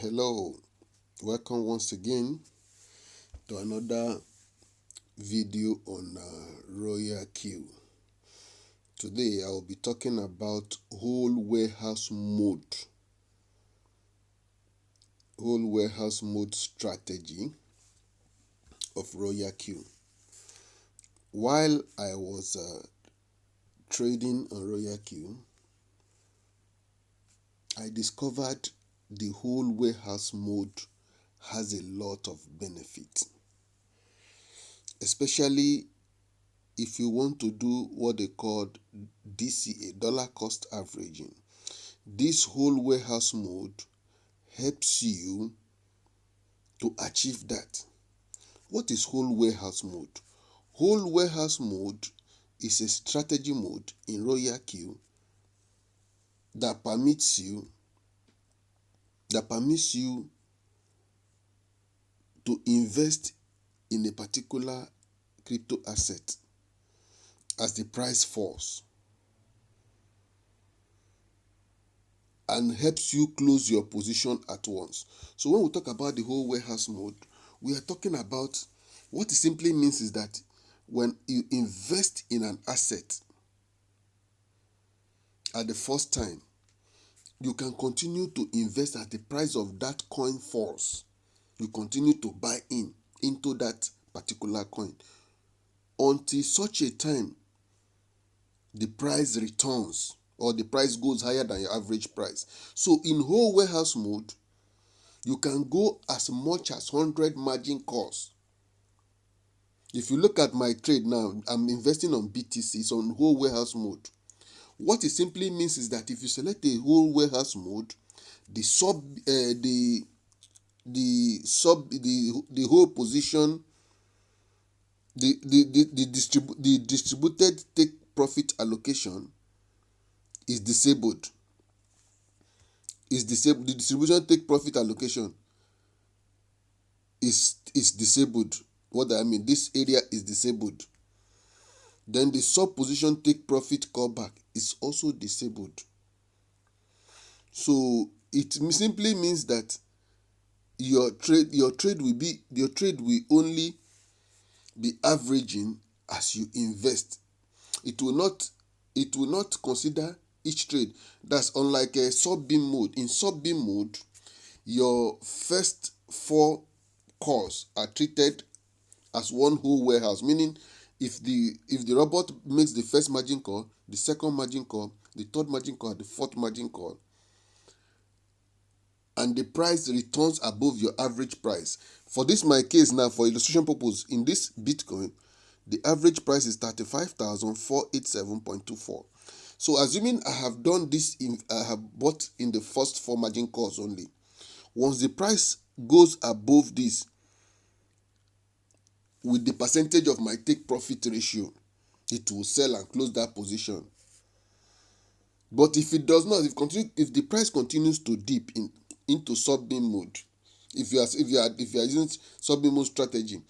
Hello, welcome once again to another video on Royal Q. Today I will be talking about whole warehouse mode strategy of Royal Q. While I was trading on Royal Q, I discovered the whole warehouse mode has a lot of benefit, especially if you want to do what they call DCA, dollar cost averaging. This whole warehouse mode helps you to achieve that. What is whole warehouse mode? Whole warehouse mode is a strategy mode in Royal Q that permits you to invest in a particular crypto asset as the price falls and helps you close your position at once. So when we talk about the whole warehouse mode, we are talking about what it simply means is that when you invest in an asset at the first time, you can continue to invest as the price of that coin falls. You continue to buy into that particular coin until such a time the price returns or the price goes higher than your average price. So in whole warehouse mode, you can go as much as 100 margin calls. If you look at my trade now, I'm investing on BTC, it's on whole warehouse mode. What it simply means is that if you select a whole warehouse mode, the whole position, the distributed take profit allocation is disabled. The distribution take profit allocation is disabled. What I mean, this area is disabled. Then the sub position take profit callback is also disabled. So it simply means that your trade will only be averaging as you invest. It will not consider each trade. That's unlike a sub-beam mode. In sub-beam mode, your first 4 calls are treated as one whole warehouse, meaning if the robot makes the first margin call, the second margin call, the third margin call, the fourth margin call, and the price returns above your average price. For this my case now, for illustration purpose, in this Bitcoin, the average price is 35,487.24. So assuming I have done this, I have bought in the first 4 margin calls only. Once the price goes above this, with the percentage of my take profit ratio, it will sell and close that position. But if it does not, if the price continues to dip into sub-beam mode, if you are using sub-beam mode strategy,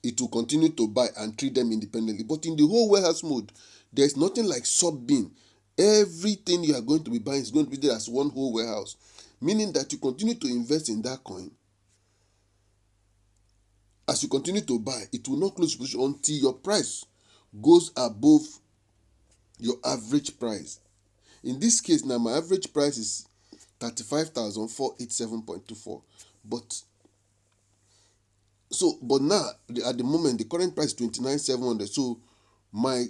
it will continue to buy and treat them independently. But in the whole warehouse mode, there is nothing like sub-beam. Everything you are going to be buying is going to be there as one whole warehouse, meaning that you continue to invest in that coin. As you continue to buy, it will not close position until your price goes above your average price. In this case, now my average price is 35,487.24. But now at the moment the current price is 29,700. So my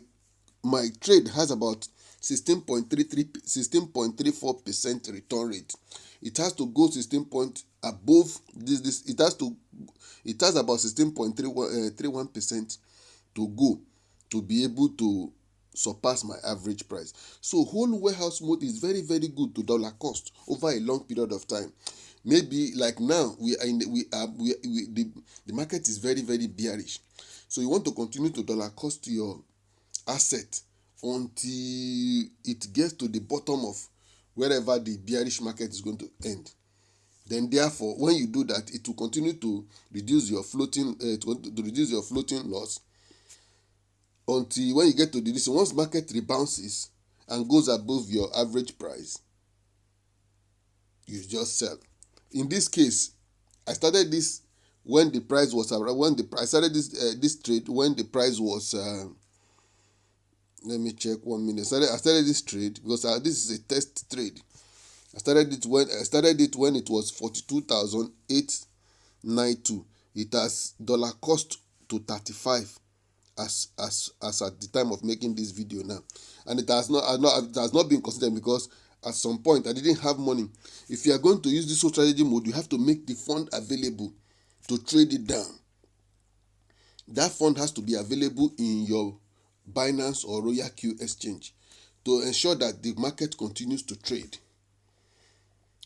trade has about 16.34% return rate. It has to go 16 point above this. It has about 16.31% to go to be able to surpass my average price. So whole warehouse mode is very, very good to dollar cost over a long period of time. Maybe like now the market is very, very bearish. So you want to continue to dollar cost your asset until it gets to the bottom of wherever the bearish market is going to end. Then therefore, when you do that, it will continue to reduce your floating loss until when you get to this. Once market rebounds and goes above your average price, you just sell. In this case, I started this when the price was around. I started this trade when the price was. Let me check 1 minute. I started this trade because this is a test trade. I started it when it was 42,892. It has dollar cost to 35 as at the time of making this video now, and it has not been consistent because at some point I didn't have money. If you are going to use this whole strategy mode, you have to make the fund available to trade it down. That fund has to be available in your Binance or Royal Q exchange to ensure that the market continues to trade.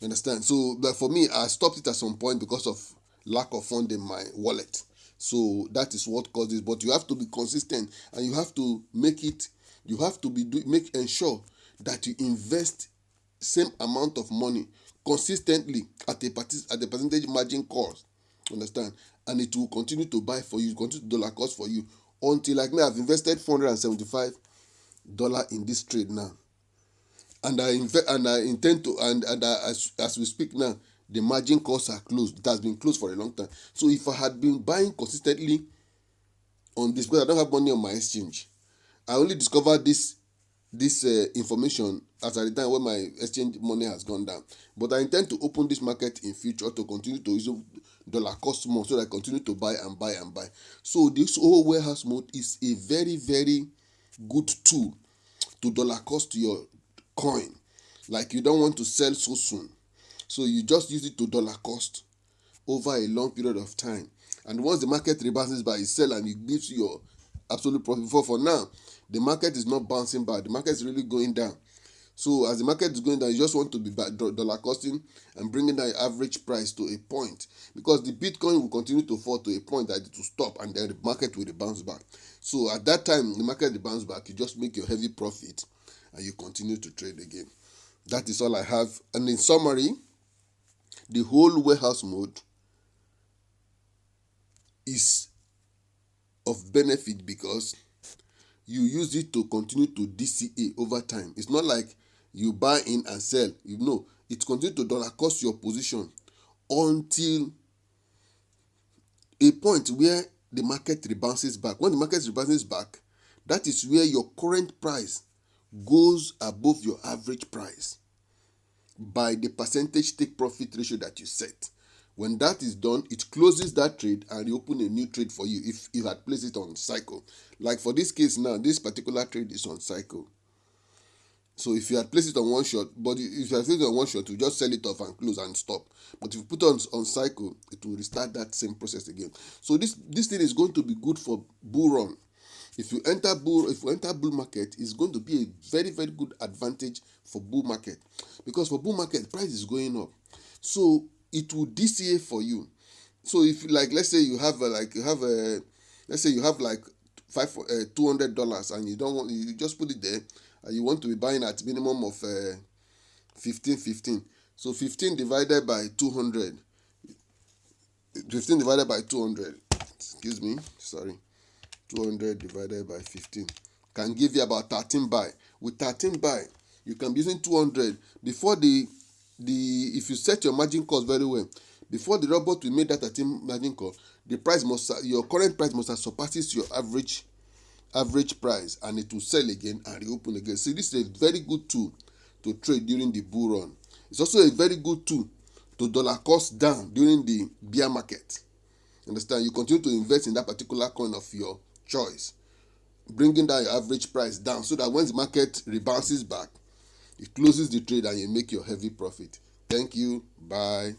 Understand? So, but for me, I stopped it at some point because of lack of fund in my wallet. So that is what caused this. But you have to be consistent, and you have to make it. You have to ensure that you invest same amount of money consistently at a percentage margin cost. Understand? And it will continue to buy for you, continue to dollar cost for you until, like me, I've invested $475 in this trade now. And I intend to, as we speak now, the margin calls are closed. It has been closed for a long time. So if I had been buying consistently on this, because I don't have money on my exchange, I only discovered this information at the time when my exchange money has gone down. But I intend to open this market in future to continue to use dollar cost more, so that I continue to buy and buy and buy. So this whole warehouse mode is a very, very good tool to dollar cost your coin. Like, you don't want to sell so soon, so you just use it to dollar cost over a long period of time. And once the market rebounds back, you sell and it gives you your absolute profit. For now, the market is not bouncing back. The market is really going down. So as the market is going down, you just want to be dollar costing and bringing down your average price to a point, because the Bitcoin will continue to fall to a point that it will stop, and then the market will bounce back. So at that time, the market will bounce back. You just make your heavy profit and you continue to trade again. That is all I have. And in summary, the whole warehouse mode is of benefit because you use it to continue to DCA over time. It's not like you buy in and sell. It continues to dollar cost your position until a point where the market rebounds back. When the market rebounds back, that is where your current price goes above your average price by the percentage take profit ratio that you set. When that is done, it closes that trade and reopen a new trade for you if you had placed it on cycle. Like for this case now, this particular trade is on cycle. So if you had placed it on one shot, but if you had placed it on one shot, you just sell it off and close and stop. But if you put it on cycle, it will restart that same process again. So this thing is going to be good for bull run. If you enter bull market, it's going to be a very, very good advantage for bull market, because for bull market, price is going up, so it will DCA for you. So if, like, let's say you have like $200 and you just put it there, and you want to be buying at minimum of 15. So 15 divided by 200. 15 divided by 200. Excuse me. Sorry. 200 divided by 15 can give you about 13 buy. With 13 buy, you can be using 200 before if you set your margin cost very well, before the robot will make that 13 margin call, your current price must have surpasses your average price, and it will sell again and reopen again. So this is a very good tool to trade during the bull run. It's also a very good tool to dollar cost down during the bear market. Understand? You continue to invest in that particular coin of your choice, bringing down your average price down, so that when the market rebounds back, it closes the trade and you make your heavy profit. Thank you. Bye.